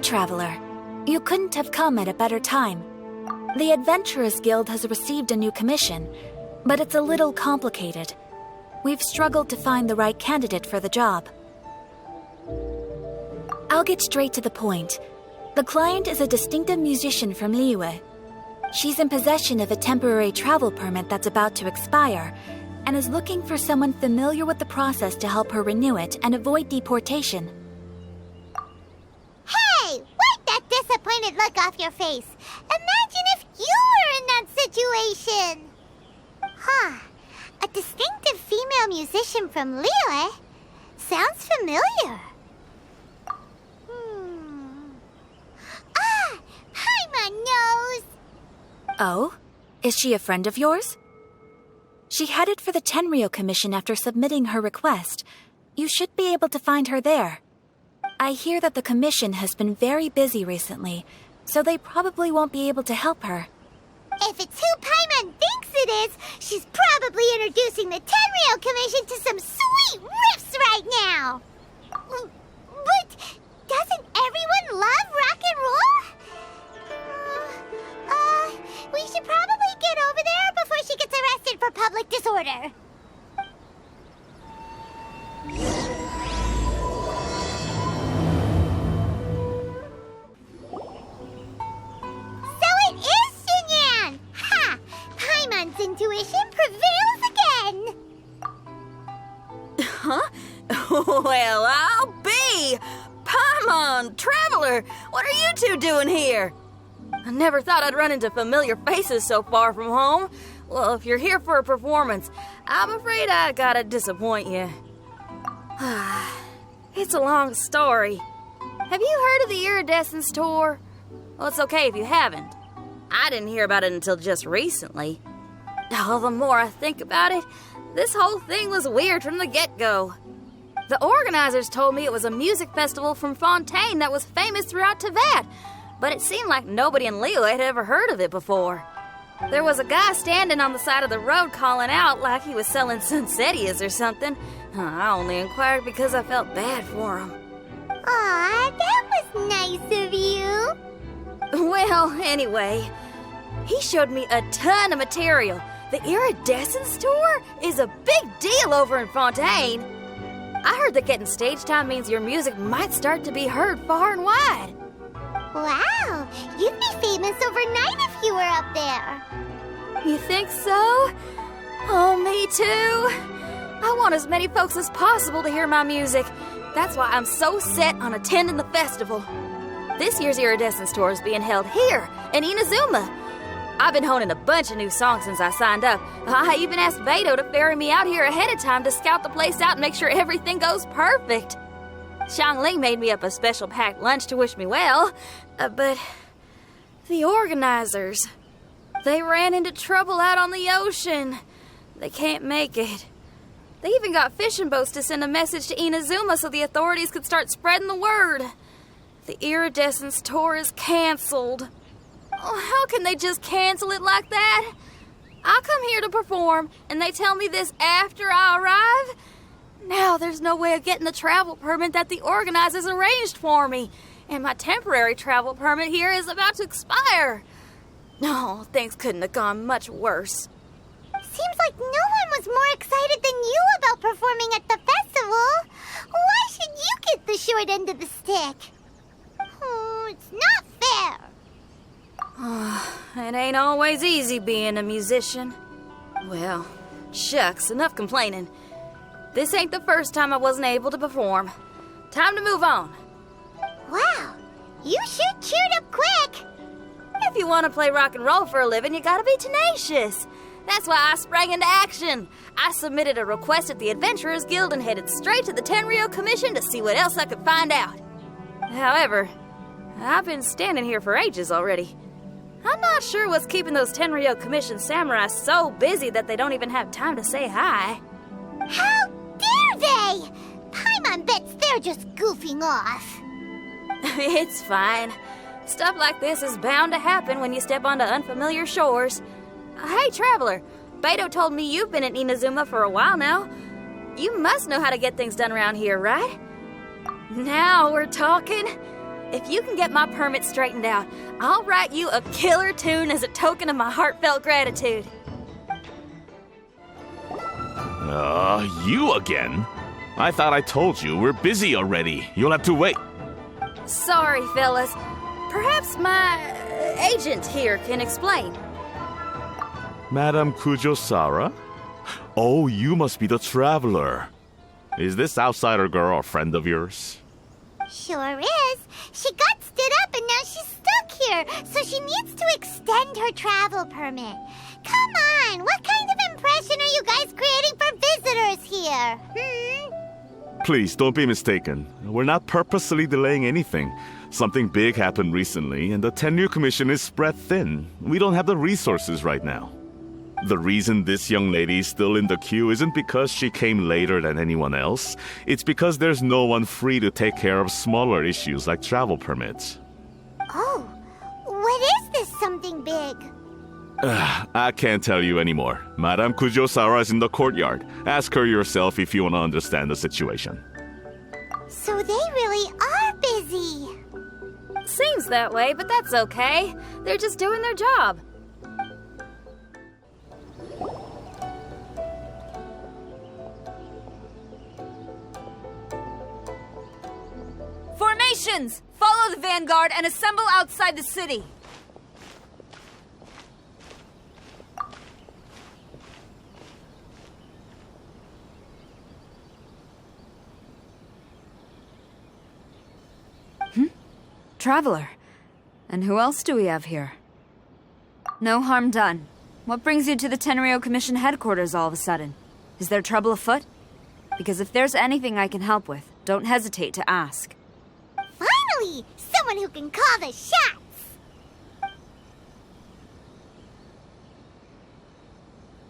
traveler. You couldn't have come at a better time. The Adventurers Guild has received a new commission, but it's a little complicated. We've struggled to find the right candidate for the job. I'll get straight to the point. The client is a distinctive musician from Liyue. She's in possession of a temporary travel permit that's about to expire, and is looking for someone familiar with the process to help her renew it and avoid deportation. Hey! Wipe that disappointed look off your face! Imagine if you were in that situation! Huh. A distinctive female musician from Liyue? Sounds familiar. Ah! Paimon knows! Oh? Is she a friend of yours? She headed for the Tenryou Commission after submitting her request. You should be able to find her there. I hear that the commission has been very busy recently, so they probably won't be able to help her. If it's who Paimon thinks it is, she's probably introducing the Tenryou Commission to some sweet riffs right now! But doesn't everyone love rock and roll? We should probably get over there before she gets arrested for public disorder. So it is Xinyan! Ha! Paimon's intuition prevails again! Huh? Well, I'll be! Paimon, Traveler, what are you two doing here? I never thought I'd run into familiar faces so far from home. Well, if you're here for a performance, I'm afraid I gotta disappoint you. It's a long story. Have you heard of the Iridescence Tour? Well, it's okay if you haven't. I didn't hear about it until just recently. Oh, the more I think about it, this whole thing was weird from the get-go. The organizers told me it was a music festival from Fontaine that was famous throughout Teyvat, but it seemed like nobody in Liyue had ever heard of it before. There was a guy standing on the side of the road calling out like he was selling Sunsetias or something. I only inquired because I felt bad for him. Aw, that was nice of you. Well, anyway, he showed me a ton of material. The Iridescence Tour is a big deal over in Fontaine. I heard that getting stage time means your music might start to be heard far and wide. Wow, you'd be famous overnight if you were up there. You think so? Oh, me too. I want as many folks as possible to hear my music. That's why I'm so set on attending the festival. This year's Iridescence Tour is being held here in Inazuma. I've been honing a bunch of new songs since I signed up. I even asked Beidou to ferry me out here ahead of time to scout the place out and make sure everything goes perfect. Xiangling made me up a special packed lunch to wish me well, but the organizers, they ran into trouble out on the ocean. They can't make it. They even got fishing boats to send a message to Inazuma so the authorities could start spreading the word. The Iridescence Tour is canceled. Oh, how can they just cancel it like that? I come here to perform, and they tell me this after I arrive? Now there's no way of getting the travel permit that the organizers arranged for me, and my temporary travel permit here is about to expire. No, things couldn't have gone much worse. Seems like no one was more excited than you about performing at the festival. Why should you get the short end of the stick? It's not fair. It ain't always easy being a musician. Well, shucks, enough complaining. This ain't the first time I wasn't able to perform. Time to move on. Wow, you sure cheered up quick. If you want to play rock and roll for a living, you gotta be tenacious. That's why I sprang into action. I submitted a request at the Adventurers Guild and headed straight to the Tenryou Commission to see what else I could find out. However, I've been standing here for ages already. I'm not sure what's keeping those Tenryou Commission samurai so busy that they don't even have time to say hi. How dare they? Paimon bets they're just goofing off. It's fine. Stuff like this is bound to happen when you step onto unfamiliar shores. Hey, Traveler, Beidou told me you've been in Inazuma for a while now. You must know how to get things done around here, right? Now we're talking. if you can get my permit straightened out, I'll write you a killer tune as a token of my heartfelt gratitude. You again? I thought I told you we're busy already. You'll have to wait. Sorry, fellas. Perhaps my agent here can explain. Madam Kujo-Sara? Oh, you must be the traveler. Is this outsider girl a friend of yours? Sure is. She got stood up and now she's stuck here, so she needs to extend her travel permit. Come on, what kind of impression are you guys creating for visitors here? Please, don't be mistaken. We're not purposely delaying anything. Something big happened recently, and the Tenryu Commission is spread thin. We don't have the resources right now. The reason this young lady is still in the queue isn't because she came later than anyone else. It's because there's no one free to take care of smaller issues like travel permits. Oh, what is this something big? I can't tell you anymore. Madame Kujo-Sara is in the courtyard. Ask her yourself if you want to understand the situation. So they really are busy. Seems that way, but that's okay. They're just doing their job. Formations! Follow the vanguard and assemble outside the city. Traveler. And who else do we have here? No harm done. What brings you to the Tenryu Commission headquarters all of a sudden? Is there trouble afoot? Because if there's anything I can help with, don't hesitate to ask. Finally! Someone who can call the shots!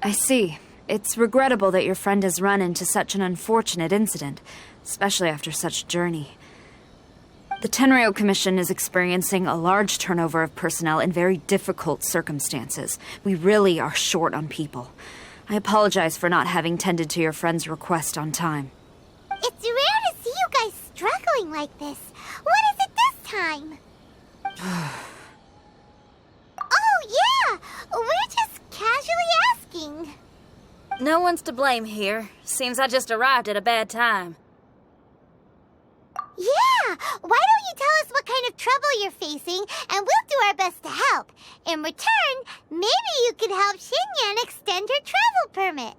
I see. It's regrettable that your friend has run into such an unfortunate incident, especially after such a journey. The Tenryu Commission is experiencing a large turnover of personnel in very difficult circumstances. We really are short on people. I apologize for not having tended to your friend's request on time. It's rare to see you guys struggling like this. What is it this time? Oh, yeah! We're just casually asking. No one's to blame here. Seems I just arrived at a bad time. Yeah! Why don't you tell us what kind of trouble you're facing, and we'll do our best to help. In return, maybe you could help Xinyan extend her travel permit.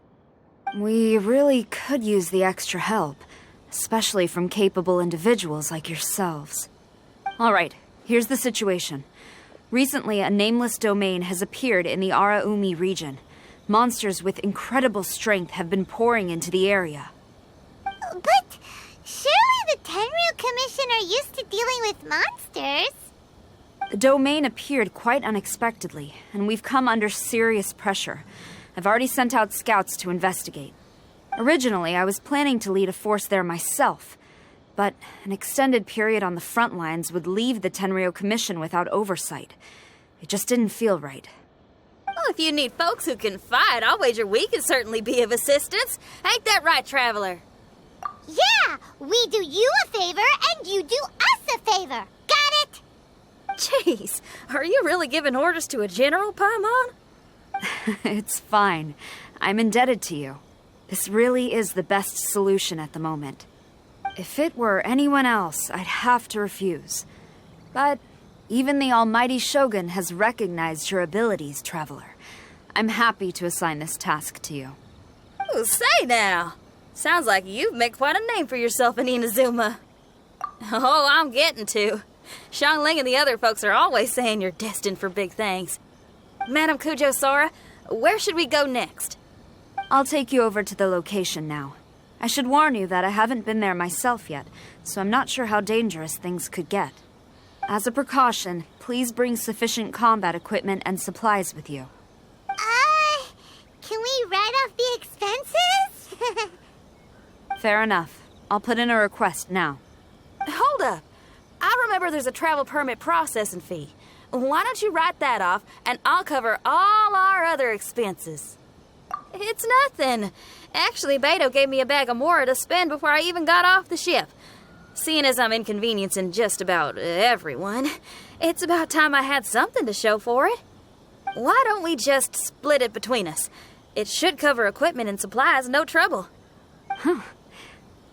We really could use the extra help, especially from capable individuals like yourselves. All right, here's the situation. Recently, a nameless domain has appeared in the Araumi region. Monsters with incredible strength have been pouring into the area. But surely the Tenryu Commission are used to dealing with monsters. The domain appeared quite unexpectedly, and we've come under serious pressure. I've already sent out scouts to investigate. Originally, I was planning to lead a force there myself, but an extended period on the front lines would leave the Tenryu Commission without oversight. It just didn't feel right. Well, if you need folks who can fight, I'll wager we can certainly be of assistance. Ain't that right, Traveler? Yeah! We do you a favor, and you do us a favor. Got it? Jeez, are you really giving orders to a general, Paimon? It's fine. I'm indebted to you. This really is the best solution at the moment. If it were anyone else, I'd have to refuse. But even the almighty Shogun has recognized your abilities, Traveler. I'm happy to assign this task to you. Oh, say now! Sounds like you've made quite a name for yourself in Inazuma. Oh, I'm getting to. Xiangling and the other folks are always saying you're destined for big things. Madam Kujo-Sara, where should we go next? I'll take you over to the location now. I should warn you that I haven't been there myself yet, so I'm not sure how dangerous things could get. As a precaution, please bring sufficient combat equipment and supplies with you. Can we write off the expenses? Fair enough. I'll put in a request now. Hold up. I remember there's a travel permit processing fee. Why don't you write that off, and I'll cover all our other expenses? It's nothing. Actually, Beto gave me a bag of Mora to spend before I even got off the ship. Seeing as I'm inconveniencing just about everyone, it's about time I had something to show for it. Why don't we just split it between us? It should cover equipment and supplies, no trouble.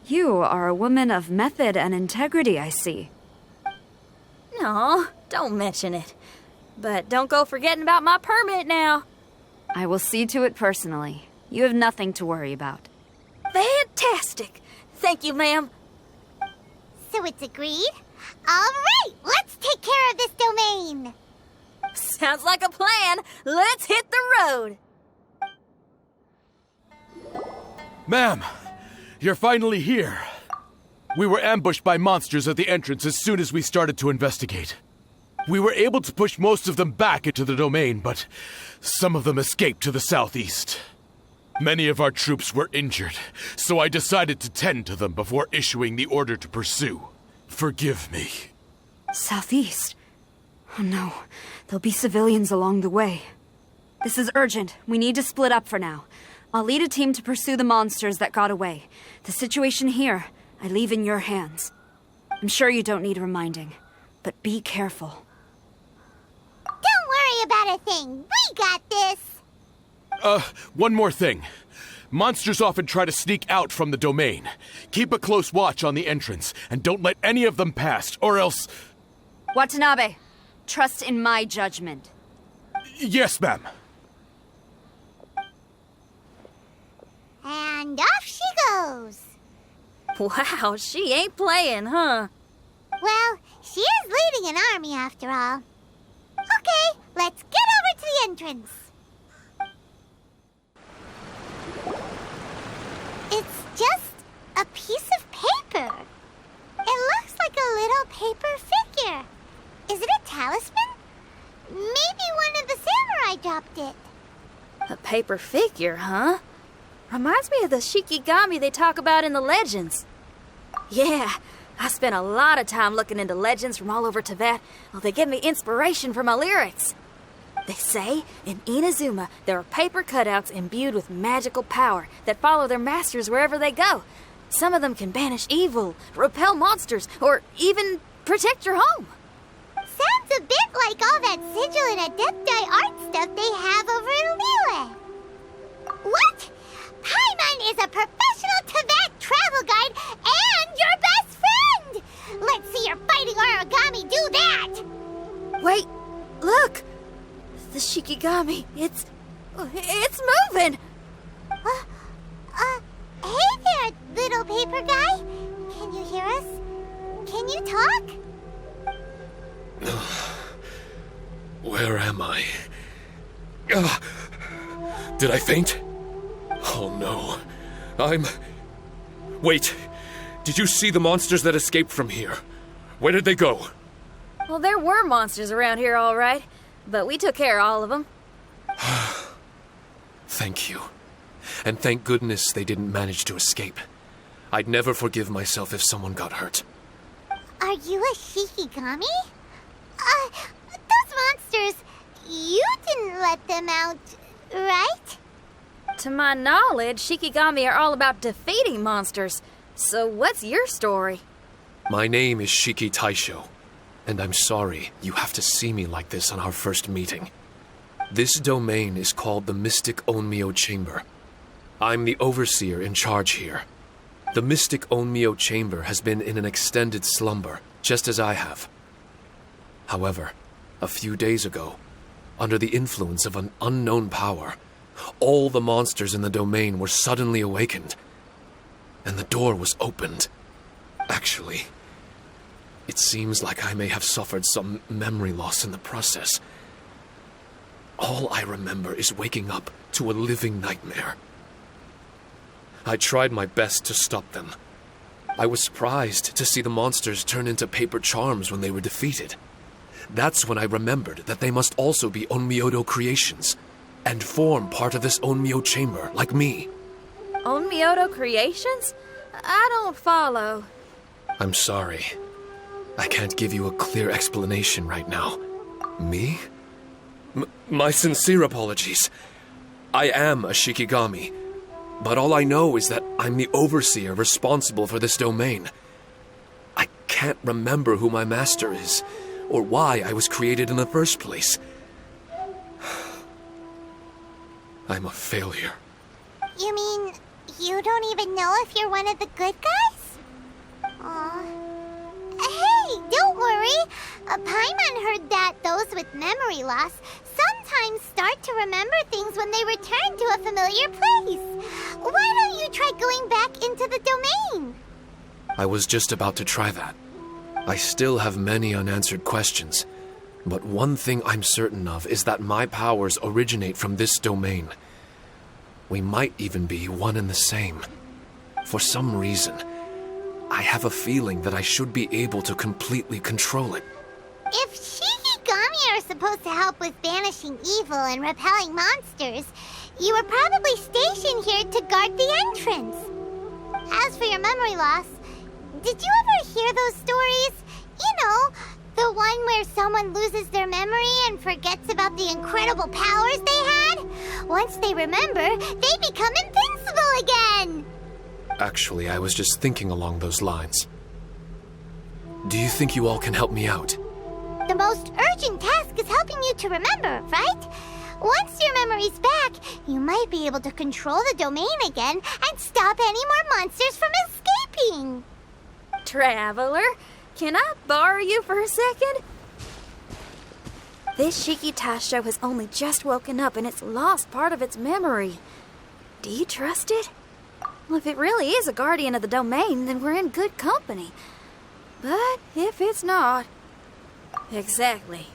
You are a woman of method and integrity, I see. No, don't mention it. But don't go forgetting about my permit now. I will see to it personally. You have nothing to worry about. Fantastic. Thank you, ma'am. So it's agreed? Alright, let's take care of this domain! Sounds like a plan. Let's hit the road. Ma'am, you're finally here. We were ambushed by monsters at the entrance as soon as we started to investigate. We were able to push most of them back into the domain, but some of them escaped to the southeast. Many of our troops were injured, so I decided to tend to them before issuing the order to pursue. Forgive me. Southeast? Oh no, there'll be civilians along the way. This is urgent. We need to split up for now. I'll lead a team to pursue the monsters that got away. The situation here, I leave in your hands. I'm sure you don't need reminding, but be careful. Don't worry about a thing. We got this. One more thing. Monsters often try to sneak out from the domain. Keep a close watch on the entrance, and don't let any of them pass, or else... Watanabe, trust in my judgment. Yes, ma'am. And off she goes. Wow, she ain't playing, huh? Well, she is leading an army after all. Okay, let's get over to the entrance. It's just a piece of paper. It looks like a little paper figure. Is it a talisman? Maybe one of the samurai dropped it. A paper figure, huh? Reminds me of the Shikigami they talk about in the legends. Yeah, I spent a lot of time looking into legends from all over Tibet. Well, they give me inspiration for my lyrics. They say in Inazuma there are paper cutouts imbued with magical power that follow their masters wherever they go. Some of them can banish evil, repel monsters, or even protect your home. Sounds a bit like all that sigil and adepti art stuff they have over in Liyue. What? Paimon is a professional Tibet travel guide and your best friend! Let's see your fighting origami do that! Wait, look! The Shikigami, it's moving! Hey there, little paper guy. Can you hear us? Can you talk? Where am I? Did I faint? Oh no. Wait. Did you see the monsters that escaped from here? Where did they go? Well, there were monsters around here, all right. But we took care of all of them. Thank you. And thank goodness they didn't manage to escape. I'd never forgive myself if someone got hurt. Are you a Shikigami? Those monsters, you didn't let them out, right? To my knowledge, Shikigami are all about defeating monsters. So what's your story? My name is Shiki Taisho, and I'm sorry you have to see me like this on our first meeting. This domain is called the Mystic Onmyo Chamber. I'm the overseer in charge here. The Mystic Onmyo Chamber has been in an extended slumber, just as I have. However, a few days ago, under the influence of an unknown power, all the monsters in the domain were suddenly awakened, and the door was opened. Actually, it seems like I may have suffered some memory loss in the process. All I remember is waking up to a living nightmare. I tried my best to stop them. I was surprised to see the monsters turn into paper charms when they were defeated. That's when I remembered that they must also be Onmyodo creations, and form part of this Onmyo chamber, like me. Onmyodo creations? I don't follow. I'm sorry. I can't give you a clear explanation right now. Me? My sincere apologies. I am a Shikigami, but all I know is that I'm the overseer responsible for this domain. I can't remember who my master is, or why I was created in the first place. I'm a failure. You mean you don't even know if you're one of the good guys? Aw. Hey, don't worry. Paimon heard that those with memory loss sometimes start to remember things when they return to a familiar place. Why don't you try going back into the domain? I was just about to try that. I still have many unanswered questions, but one thing I'm certain of is that my powers originate from this domain. We might even be one and the same. For some reason, I have a feeling that I should be able to completely control it. If Shikigami are supposed to help with banishing evil and repelling monsters, you were probably stationed here to guard the entrance. As for your memory loss, did you ever hear those stories? You know, the one where someone loses their memory and forgets about the incredible powers they had? Once they remember, they become invincible again! Actually, I was just thinking along those lines. Do you think you all can help me out? The most urgent task is helping you to remember, right? Once your memory's back, you might be able to control the domain again and stop any more monsters from escaping. Traveler, can I borrow you for a second? This Shiki Taisho has only just woken up and it's lost part of its memory. Do you trust it? Well, if it really is a guardian of the domain, then we're in good company. But if it's not... Exactly.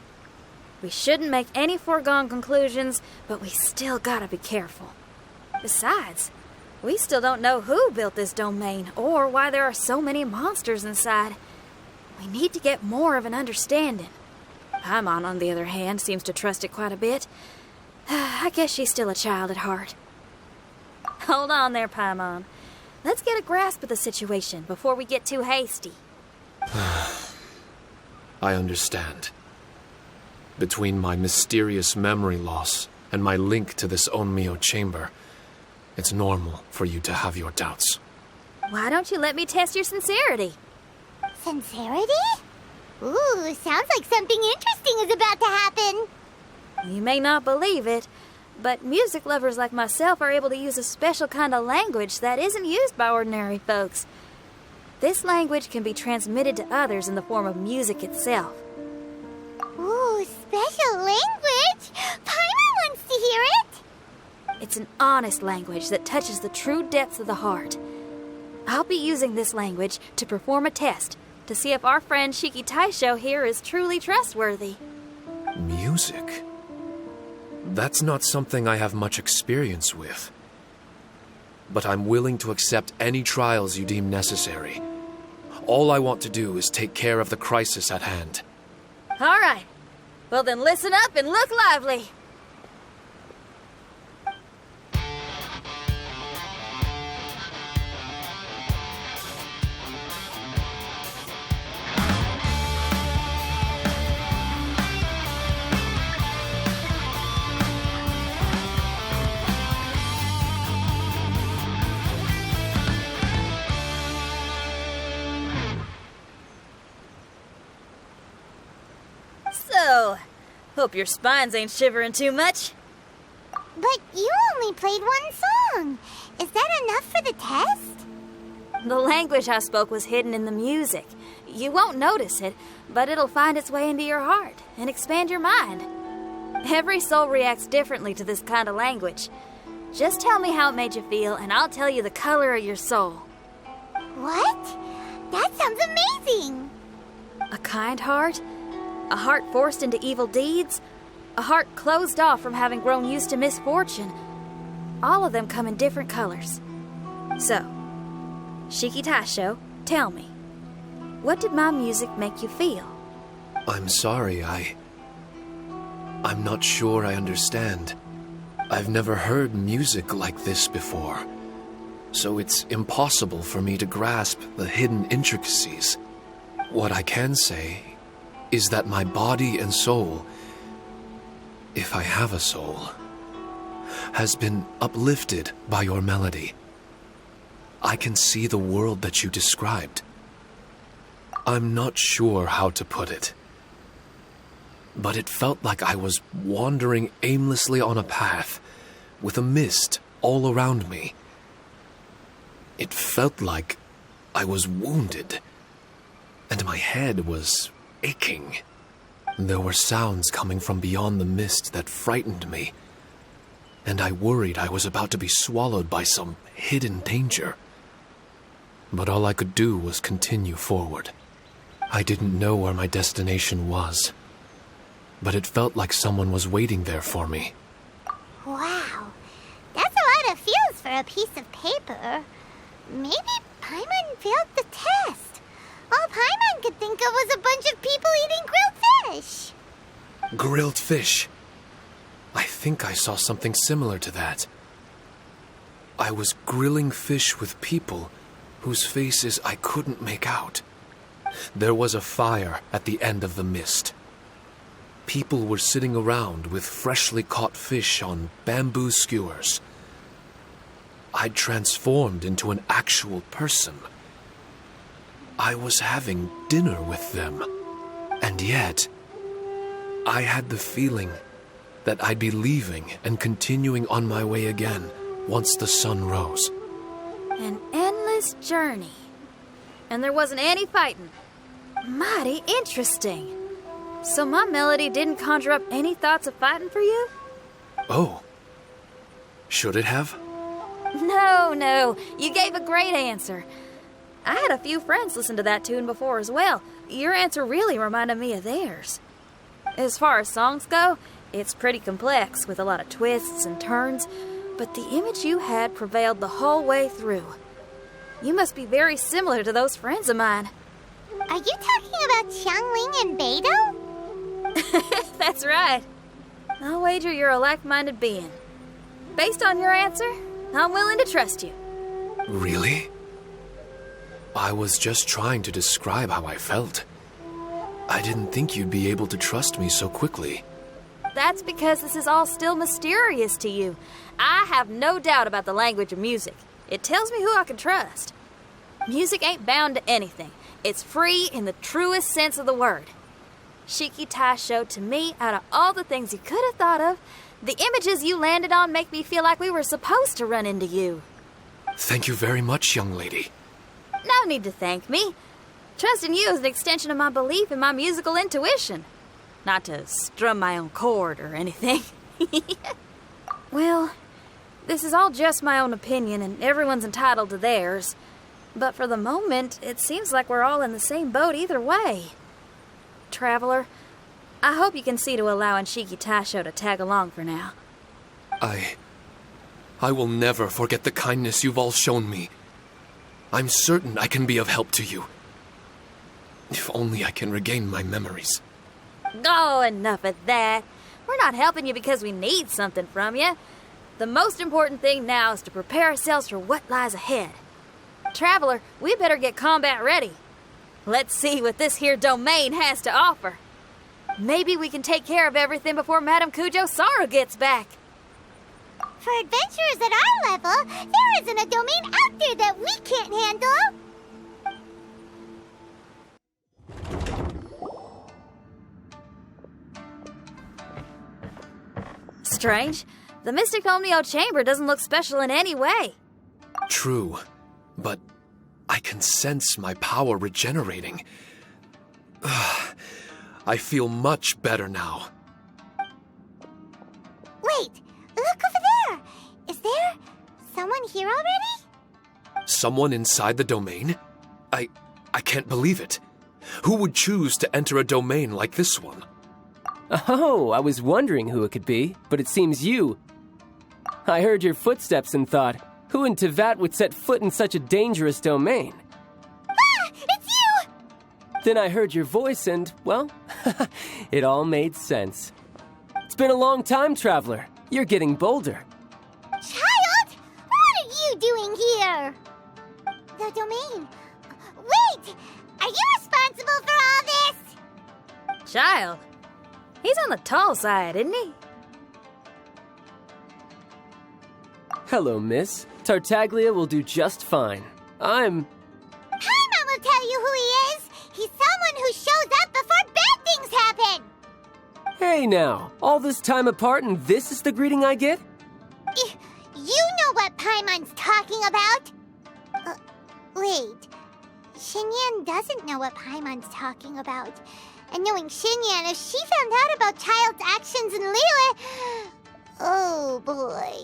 We shouldn't make any foregone conclusions, but we still gotta be careful. Besides, we still don't know who built this domain or why there are so many monsters inside. We need to get more of an understanding. Paimon, on the other hand, seems to trust it quite a bit. I guess she's still a child at heart. Hold on there, Paimon. Let's get a grasp of the situation before we get too hasty. I understand. Between my mysterious memory loss and my link to this Onmyo chamber, it's normal for you to have your doubts. Why don't you let me test your sincerity? Sincerity? Ooh, sounds like something interesting is about to happen. You may not believe it, but music lovers like myself are able to use a special kind of language that isn't used by ordinary folks. This language can be transmitted to others in the form of music itself. Ooh, special language? Paimon wants to hear it. It's an honest language that touches the true depths of the heart. I'll be using this language to perform a test to see if our friend Shiki Taisho here is truly trustworthy. Music? That's not something I have much experience with. But I'm willing to accept any trials you deem necessary. All I want to do is take care of the crisis at hand. All right. Well, then listen up and look lively. So, hope your spines ain't shivering too much. But you only played one song. Is that enough for the test? The language I spoke was hidden in the music. You won't notice it, but it'll find its way into your heart and expand your mind. Every soul reacts differently to this kind of language. Just tell me how it made you feel, and I'll tell you the color of your soul. What? That sounds amazing! A kind heart? A heart forced into evil deeds? A heart closed off from having grown used to misfortune? All of them come in different colors. So, Shiki Taisho, tell me, what did my music make you feel? I'm sorry, I'm not sure I understand. I've never heard music like this before, so it's impossible for me to grasp the hidden intricacies. What I can say is that my body and soul, if I have a soul, has been uplifted by your melody. I can see the world that you described. I'm not sure how to put it, but it felt like I was wandering aimlessly on a path with a mist all around me. It felt like I was wounded, and my head was aching. There were sounds coming from beyond the mist that frightened me, and I worried I was about to be swallowed by some hidden danger. But all I could do was continue forward. I didn't know where my destination was, but it felt like someone was waiting there for me. Wow, that's a lot of feels for a piece of paper. Maybe Paimon failed the test. All Paimon could think of was a bunch of people eating grilled fish. Grilled fish. I think I saw something similar to that. I was grilling fish with people whose faces I couldn't make out. There was a fire at the end of the mist. People were sitting around with freshly caught fish on bamboo skewers. I'd transformed into an actual person. I was having dinner with them. And yet, I had the feeling that I'd be leaving and continuing on my way again once the sun rose. An endless journey. And there wasn't any fighting. Mighty interesting. So my melody didn't conjure up any thoughts of fighting for you? Oh. Should it have? No. You gave a great answer. I had a few friends listen to that tune before as well. Your answer really reminded me of theirs. As far as songs go, it's pretty complex with a lot of twists and turns, but the image you had prevailed the whole way through. You must be very similar to those friends of mine. Are you talking about Xiangling and Beidou? That's right. I'll wager you're a like-minded being. Based on your answer, I'm willing to trust you. Really? I was just trying to describe how I felt. I didn't think you'd be able to trust me so quickly. That's because this is all still mysterious to you. I have no doubt about the language of music. It tells me who I can trust. Music ain't bound to anything. It's free in the truest sense of the word. Shiki Taisho, to me, out of all the things you could have thought of, the images you landed on make me feel like we were supposed to run into you. Thank you very much, young lady. No need to thank me. Trusting you is an extension of my belief in my musical intuition. Not to strum my own chord or anything. Well, this is all just my own opinion, and everyone's entitled to theirs. But for the moment, it seems like we're all in the same boat either way. Traveler, I hope you can see to allowing Shiki Taisho to tag along for now. I will never forget the kindness you've all shown me. I'm certain I can be of help to you. If only I can regain my memories. Oh, enough of that. We're not helping you because we need something from you. The most important thing now is to prepare ourselves for what lies ahead. Traveler, we better get combat ready. Let's see what this here domain has to offer. Maybe we can take care of everything before Madame Kujo Saru gets back. For adventurers at our level, there isn't a domain out there that we can't handle. Strange. The Mystic Dominio Chamber doesn't look special in any way. True, but I can sense my power regenerating. I feel much better now. Wait, look over there. Is there someone here already? Someone inside the domain? I can't believe it. Who would choose to enter a domain like this one? Oh, I was wondering who it could be, but it seems you. I heard your footsteps and thought, who in Tevat would set foot in such a dangerous domain? Ah, it's you! Then I heard your voice and, well, it all made sense. It's been a long time, Traveler. You're getting bolder. Child, what are you doing here? The domain. Wait, are you responsible for all this? Child, he's on the tall side, isn't he? Hello, miss. Tartaglia will do just fine. Paimon will tell you who he is. He's Hey now, all this time apart and this is the greeting I get? You know what Paimon's talking about? Wait. Xinyan doesn't know what Paimon's talking about. And knowing Xinyan, if she found out about Child's actions in Liyue... Oh, boy.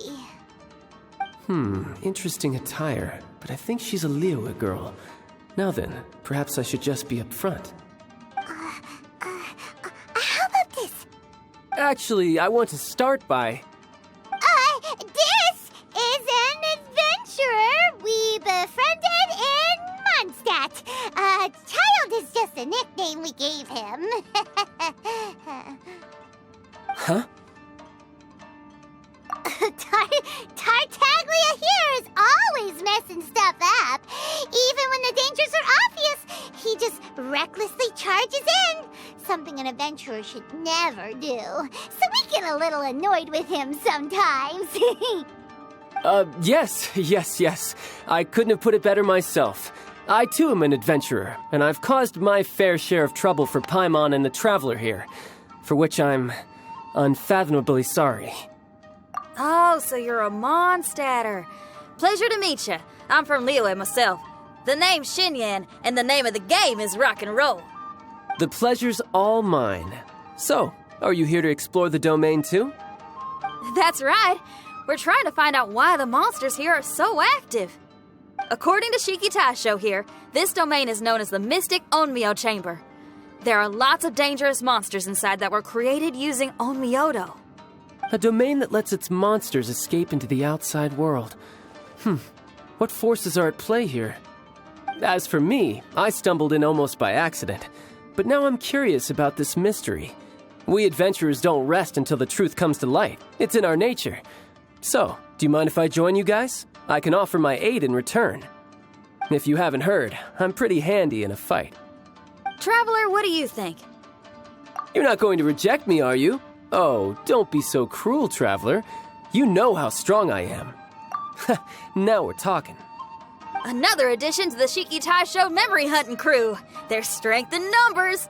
Interesting attire, but I think she's a Liyue girl. Now then, perhaps I should just be upfront. How about this? Actually, I want to start by... This is an adventurer we befriended in Mondstadt. Child is just a nickname we gave him. Huh? Tartaglia here is always messing stuff up. Even when the dangers are obvious, he just recklessly charges in. Something an adventurer should never do. So we get a little annoyed with him sometimes. Yes. I couldn't have put it better myself. I too am an adventurer, and I've caused my fair share of trouble for Paimon and the Traveler here, for which I'm unfathomably sorry. Oh, so you're a Mondstadter. Pleasure to meet you. I'm from Liyue myself. The name's Xinyan, and the name of the game is rock and roll. The pleasure's all mine. So, are you here to explore the domain too? That's right. We're trying to find out why the monsters here are so active. According to Shiki Taisho here, this domain is known as the Mystic Onmyo Chamber. There are lots of dangerous monsters inside that were created using Onmyodo. A domain that lets its monsters escape into the outside world. What forces are at play here? As for me, I stumbled in almost by accident. But now I'm curious about this mystery. We adventurers don't rest until the truth comes to light. It's in our nature. So, do you mind if I join you guys? I can offer my aid in return. If you haven't heard, I'm pretty handy in a fight. Traveler, what do you think? You're not going to reject me, are you? Oh, don't be so cruel, Traveler. You know how strong I am. Now we're talking. Another addition to the Shiki Taisho memory hunting crew. There's strength in numbers.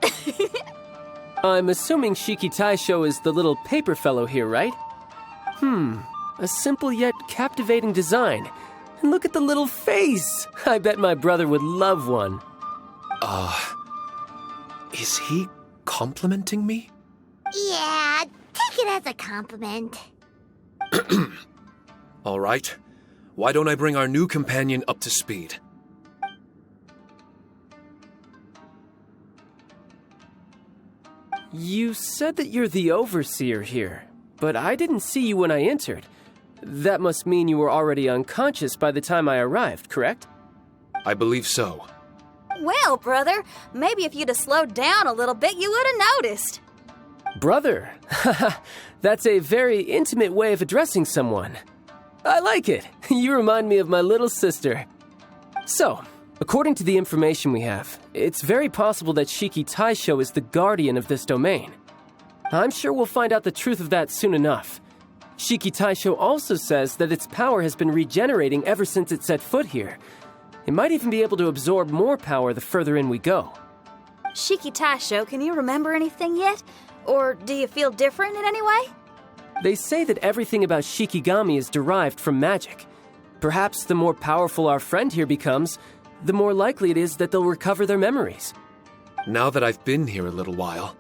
I'm assuming Shiki Taisho is the little paper fellow here, right? A simple yet captivating design. And look at the little face. I bet my brother would love one. Is he complimenting me? Yeah, take it as a compliment. All right. Why don't I bring our new companion up to speed? You said that you're the overseer here, but I didn't see you when I entered. That must mean you were already unconscious by the time I arrived, correct? I believe so. Well, brother, maybe if you'd have slowed down a little bit, you would have noticed. Brother? That's a very intimate way of addressing someone. I like it. You remind me of my little sister. So, according to the information we have, it's very possible that Shiki Taisho is the guardian of this domain. I'm sure we'll find out the truth of that soon enough. Shiki Taisho also says that its power has been regenerating ever since it set foot here. It might even be able to absorb more power the further in we go. Shiki Taisho, can you remember anything yet? Or do you feel different in any way? They say that everything about Shikigami is derived from magic. Perhaps the more powerful our friend here becomes, the more likely it is that they'll recover their memories. Now that I've been here a little while,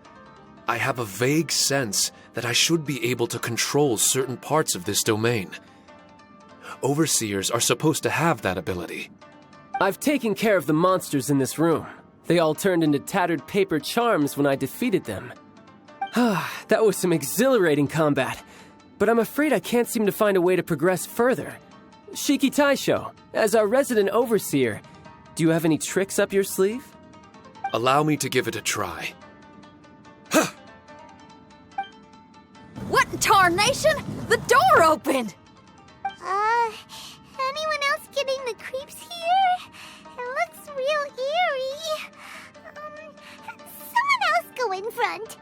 I have a vague sense that I should be able to control certain parts of this domain. Overseers are supposed to have that ability. I've taken care of the monsters in this room. They all turned into tattered paper charms when I defeated them. That was some exhilarating combat, but I'm afraid I can't seem to find a way to progress further. Shiki Taisho, as our resident overseer, do you have any tricks up your sleeve? Allow me to give it a try. What in tarnation? The door opened! Anyone else getting the creeps here? It looks real eerie. Someone else go in front.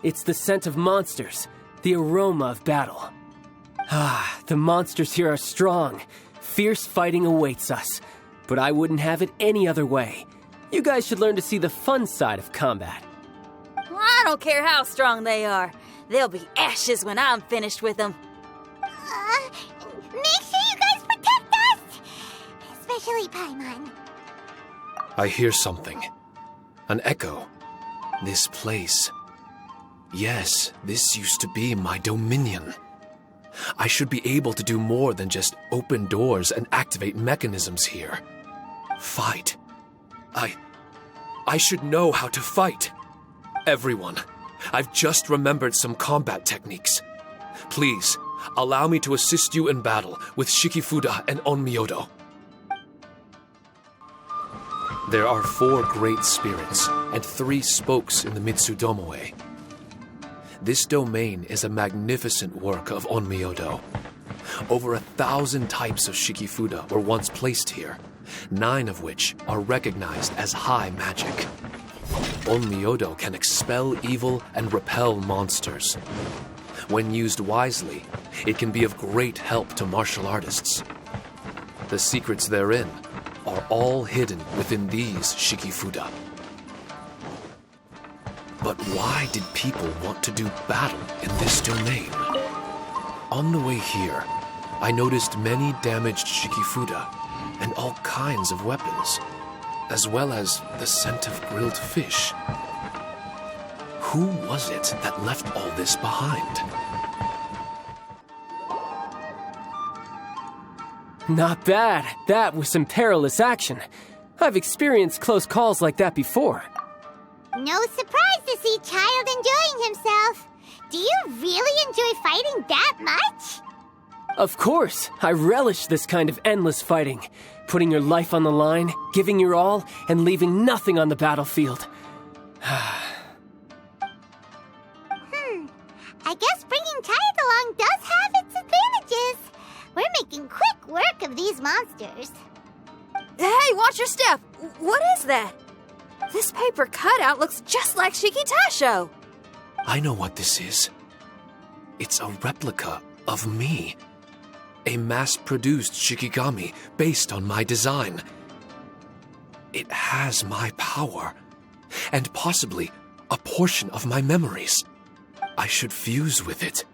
It's the scent of monsters, the aroma of battle. The monsters here are strong. Fierce fighting awaits us. But I wouldn't have it any other way. You guys should learn to see the fun side of combat. I I don't care how strong they are. They'll be ashes when I'm finished with them. Make sure you guys protect us! Especially Paimon. I hear something. An echo. This place. Yes, this used to be my dominion. I should be able to do more than just open doors and activate mechanisms here. Fight. I should know how to fight. Everyone, I've just remembered some combat techniques. Please, allow me to assist you in battle with Shikifuda and Onmyodo. There are 4 great spirits and 3 spokes in the Mitsudomoe. This domain is a magnificent work of Onmyodo. Over 1,000 types of Shikifuda were once placed here, 9 of which are recognized as high magic. Onmyodo can expel evil and repel monsters. When used wisely, it can be of great help to martial artists. The secrets therein are all hidden within these Shikifuda. But why did people want to do battle in this domain? On the way here, I noticed many damaged Shikifuda and all kinds of weapons, as well as the scent of grilled fish. Who was it that left all this behind? Not bad. That was some perilous action. I've experienced close calls like that before. No surprise to see Child enjoying himself. Do you really enjoy fighting that much? Of course. I relish this kind of endless fighting. Putting your life on the line, giving your all, and leaving nothing on the battlefield. I guess bringing Child along does have its advantages. We're making quick work of these monsters. Hey, watch your step! What is that? This paper cutout looks just like Shikitasho. I know what this is. It's a replica of me. A mass-produced Shikigami based on my design. It has my power, and possibly a portion of my memories. I should fuse with it.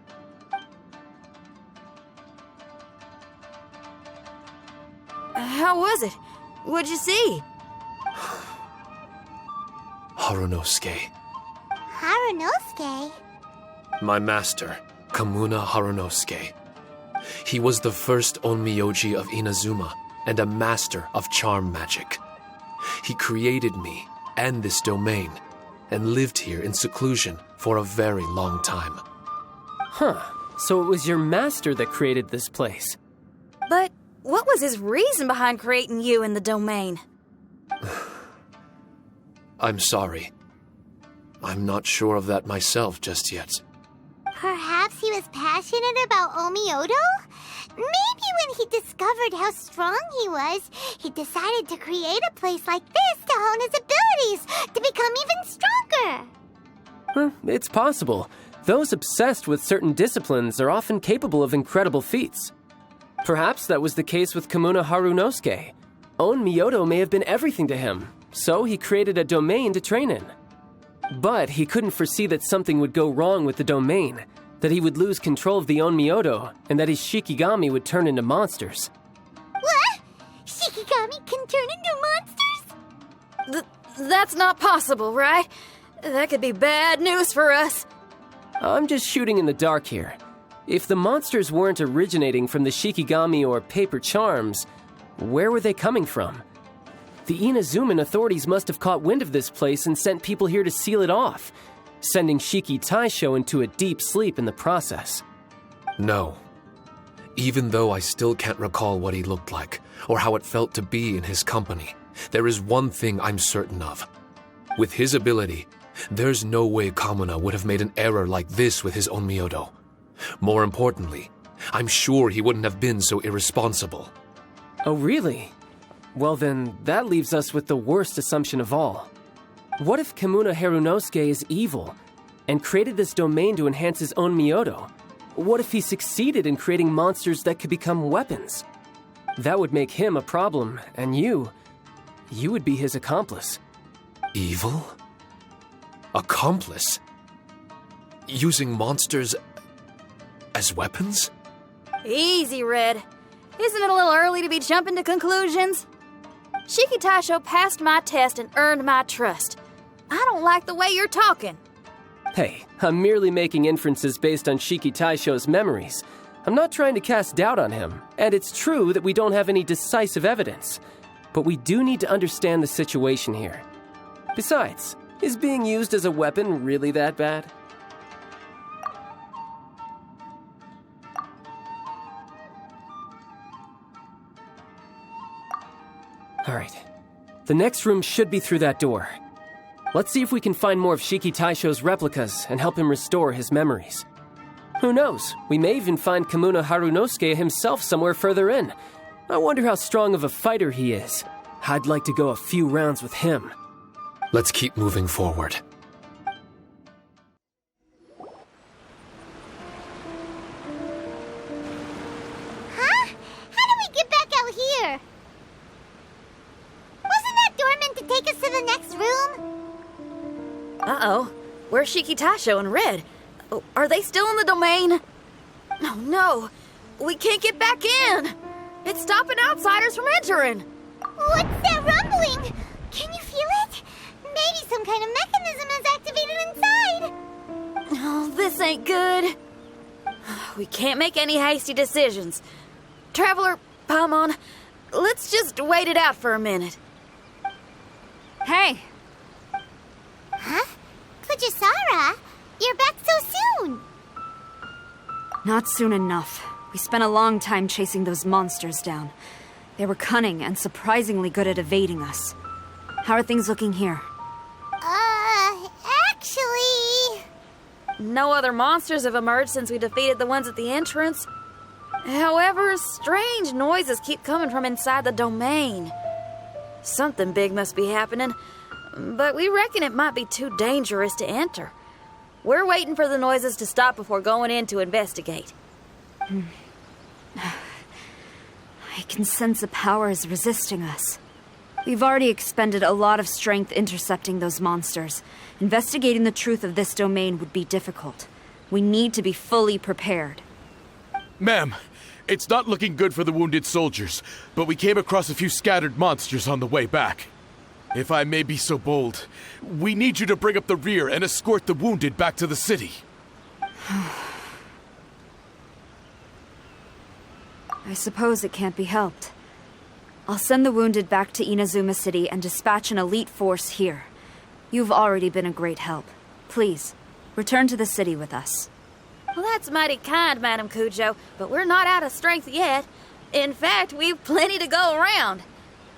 How was it? What'd you see? Harunosuke. Harunosuke? My master, Kamuna Harunosuke. He was the first Onmyoji of Inazuma and a master of charm magic. He created me and this domain and lived here in seclusion for a very long time. Huh. So it was your master that created this place. But what was his reason behind creating you in the domain? I'm sorry. I'm not sure of that myself just yet. Perhaps he was passionate about Onmyodo? Maybe when he discovered how strong he was, he decided to create a place like this to hone his abilities, to become even stronger. It's possible. Those obsessed with certain disciplines are often capable of incredible feats. Perhaps that was the case with Kamuna Harunosuke. Onmyodo may have been everything to him, so he created a domain to train in. But he couldn't foresee that something would go wrong with the domain, that he would lose control of the Onmyodo, and that his Shikigami would turn into monsters. What? Shikigami can turn into monsters? That's not possible, right? That could be bad news for us. I'm just shooting in the dark here. If the monsters weren't originating from the Shikigami or paper charms, where were they coming from? The Inazuman authorities must have caught wind of this place and sent people here to seal it off, sending Shiki Taisho into a deep sleep in the process. No. Even though I still can't recall what he looked like, or how it felt to be in his company, there is one thing I'm certain of. With his ability, there's no way Kamuna would have made an error like this with his Onmyodo. More importantly, I'm sure he wouldn't have been so irresponsible. Oh, really? Well then, that leaves us with the worst assumption of all. What if Kamuna Harunosuke is evil, and created this domain to enhance his own Onmyodo? What if he succeeded in creating monsters that could become weapons? That would make him a problem, and you would be his accomplice. Evil? Accomplice? using monsters as weapons? Easy, Red. Isn't it a little early to be jumping to conclusions? Shiki Taisho passed my test and earned my trust. I don't like the way you're talking. Hey, I'm merely making inferences based on Shiki Taisho's memories. I'm not trying to cast doubt on him, and it's true that we don't have any decisive evidence. But we do need to understand the situation here. Besides, is being used as a weapon really that bad? Alright. The next room should be through that door. Let's see if we can find more of Shiki Taisho's replicas and help him restore his memories. Who knows? We may even find Kamuna Harunosuke himself somewhere further in. I wonder how strong of a fighter he is. I'd like to go a few rounds with him. Let's keep moving forward. Huh? How do we get back out here? Wasn't that door meant to take us to the next room? Uh-oh. Where's Shiki Taisho and Red? Oh, are they still in the domain? Oh, no. We can't get back in. It's stopping outsiders from entering. What's that rumbling? Can you feel it? Maybe some kind of mechanism is activated inside. Oh, this ain't good. We can't make any hasty decisions. Traveler, Paimon, let's just wait it out for a minute. Hey! Huh? Kujisara, you're back so soon. Not soon enough. We spent a long time chasing those monsters down. They were cunning and surprisingly good at evading us. How are things looking here? Actually... No other monsters have emerged since we defeated the ones at the entrance. However, strange noises keep coming from inside the domain. Something big must be happening, but we reckon it might be too dangerous to enter. We're waiting for the noises to stop before going in to investigate. I can sense a power is resisting us. We've already expended a lot of strength intercepting those monsters. Investigating the truth of this domain would be difficult. We need to be fully prepared. Ma'am, it's not looking good for the wounded soldiers, but we came across a few scattered monsters on the way back. If I may be so bold, we need you to bring up the rear and escort the wounded back to the city. I suppose it can't be helped. I'll send the wounded back to Inazuma City and dispatch an elite force here. You've already been a great help. Please, return to the city with us. Well, that's mighty kind, Madam Kujo, but we're not out of strength yet. In fact, we've plenty to go around.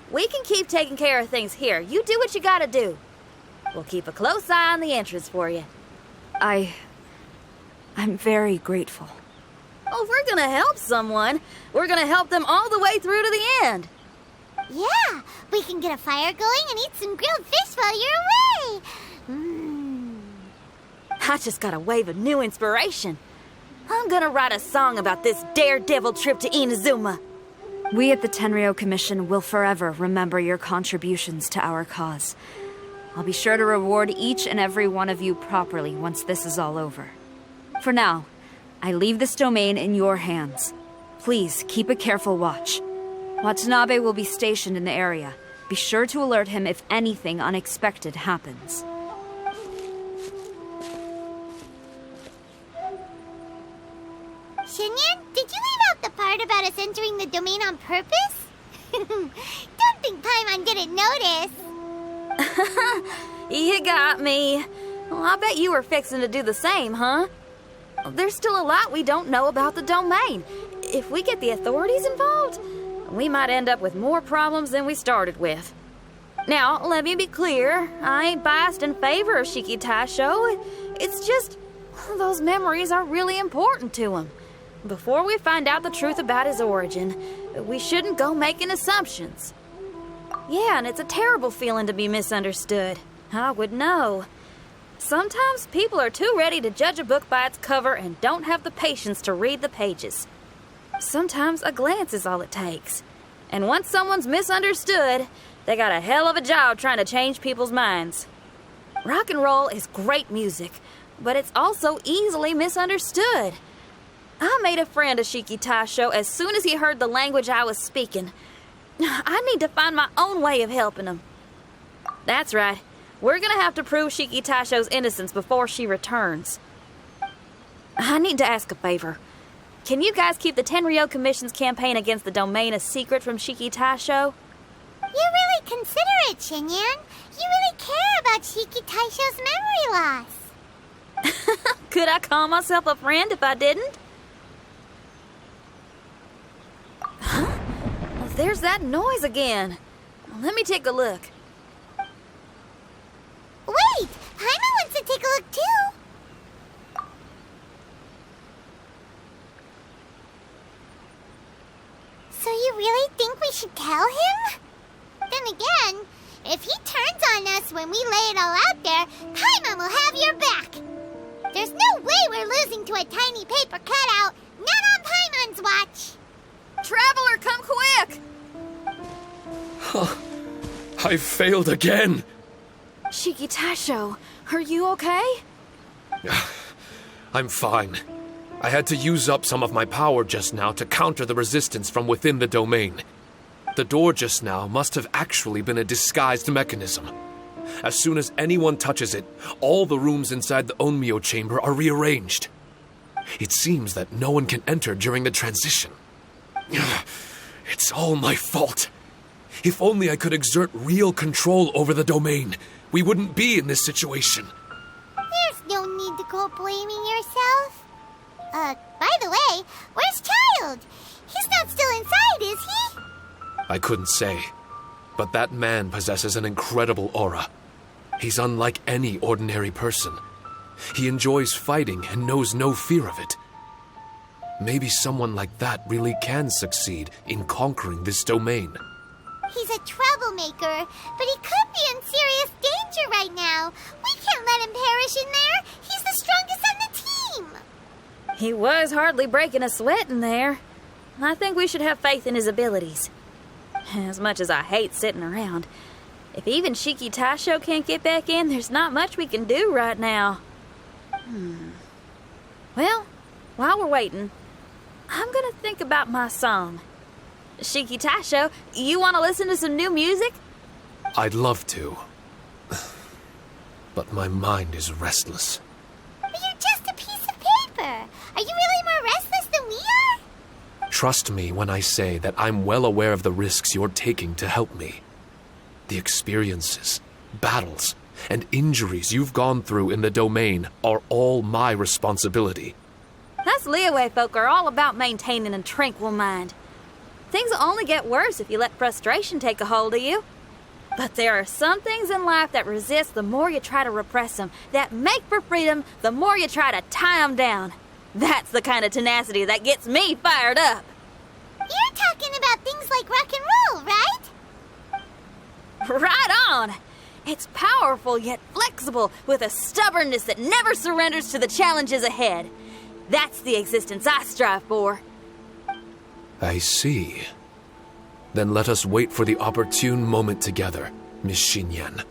We can keep taking care of things here. You do what you gotta do. We'll keep a close eye on the entrance for you. I'm very grateful. Oh, if we're gonna help someone, we're gonna help them all the way through to the end. Yeah, we can get a fire going and eat some grilled fish while you're away. I just got a wave of new inspiration. I'm gonna write a song about this daredevil trip to Inazuma. We at the Tenryou Commission will forever remember your contributions to our cause. I'll be sure to reward each and every one of you properly once this is all over. For now, I leave this domain in your hands. Please keep a careful watch. Watanabe will be stationed in the area. Be sure to alert him if anything unexpected happens. Shinyan, did you leave out the part about us entering the domain on purpose? Don't think Paimon didn't notice. You got me. Well, I bet you were fixing to do the same, huh? There's still a lot we don't know about the domain. If we get the authorities involved, we might end up with more problems than we started with. Now, let me be clear. I ain't biased in favor of Shiki Taisho. It's just, those memories are really important to him. Before we find out the truth about his origin, we shouldn't go making assumptions. Yeah, and it's a terrible feeling to be misunderstood. I would know. Sometimes people are too ready to judge a book by its cover and don't have the patience to read the pages. Sometimes a glance is all it takes. And once someone's misunderstood, they got a hell of a job trying to change people's minds. Rock and roll is great music, but it's also easily misunderstood. I made a friend of Shiki Taisho as soon as he heard the language I was speaking. I need to find my own way of helping him. That's right. We're gonna have to prove Shiki Taisho's innocence before she returns. I need to ask a favor. Can you guys keep the Tenryou Commission's campaign against the domain a secret from Shiki Taisho? You're really considerate, Shinyan. You really care about Shiki Taisho's memory loss. Could I call myself a friend if I didn't? Huh? Well, there's that noise again. Let me take a look. Wait! Paimon wants to take a look too! So you really think we should tell him? Then again, if he turns on us when we lay it all out there, Paimon will have your back! There's no way we're losing to a tiny paper cutout, not on Paimon's watch! Traveler, come quick! I failed again! Shiki Taisho, are you okay? I'm fine. I had to use up some of my power just now to counter the resistance from within the domain. The door just now must have actually been a disguised mechanism. As soon as anyone touches it, all the rooms inside the Onmyo chamber are rearranged. It seems that no one can enter during the transition. It's all my fault. If only I could exert real control over the domain, we wouldn't be in this situation. There's no need to go blaming yourself. By the way, where's Child? He's not still inside, is he? I couldn't say, but that man possesses an incredible aura. He's unlike any ordinary person. He enjoys fighting and knows no fear of it. Maybe someone like that really can succeed in conquering this domain. He's a troublemaker, but he could be in serious danger right now. We can't let him perish in there. He's the strongest on the team. He was hardly breaking a sweat in there. I think we should have faith in his abilities. As much as I hate sitting around, if even Shiki Taisho can't get back in, there's not much we can do right now. Well, while we're waiting, I'm gonna think about my song. Shiki Taisho, you want to listen to some new music? I'd love to. But my mind is restless. But you're just a piece of paper. Are you really more restless than we are? Trust me when I say that I'm well aware of the risks you're taking to help me. The experiences, battles, and injuries you've gone through in the domain are all my responsibility. Us Liyue folk are all about maintaining a tranquil mind. Things will only get worse if you let frustration take a hold of you. But there are some things in life that resist the more you try to repress them, that make for freedom the more you try to tie them down. That's the kind of tenacity that gets me fired up. You're talking about things like rock and roll, right? Right on! It's powerful yet flexible, with a stubbornness that never surrenders to the challenges ahead. That's the existence I strive for. I see. Then let us wait for the opportune moment together, Miss Xinyan.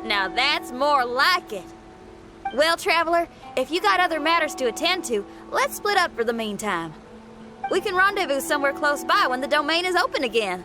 Now that's more like it. Well, Traveler, if you got other matters to attend to, let's split up for the meantime. We can rendezvous somewhere close by when the domain is open again.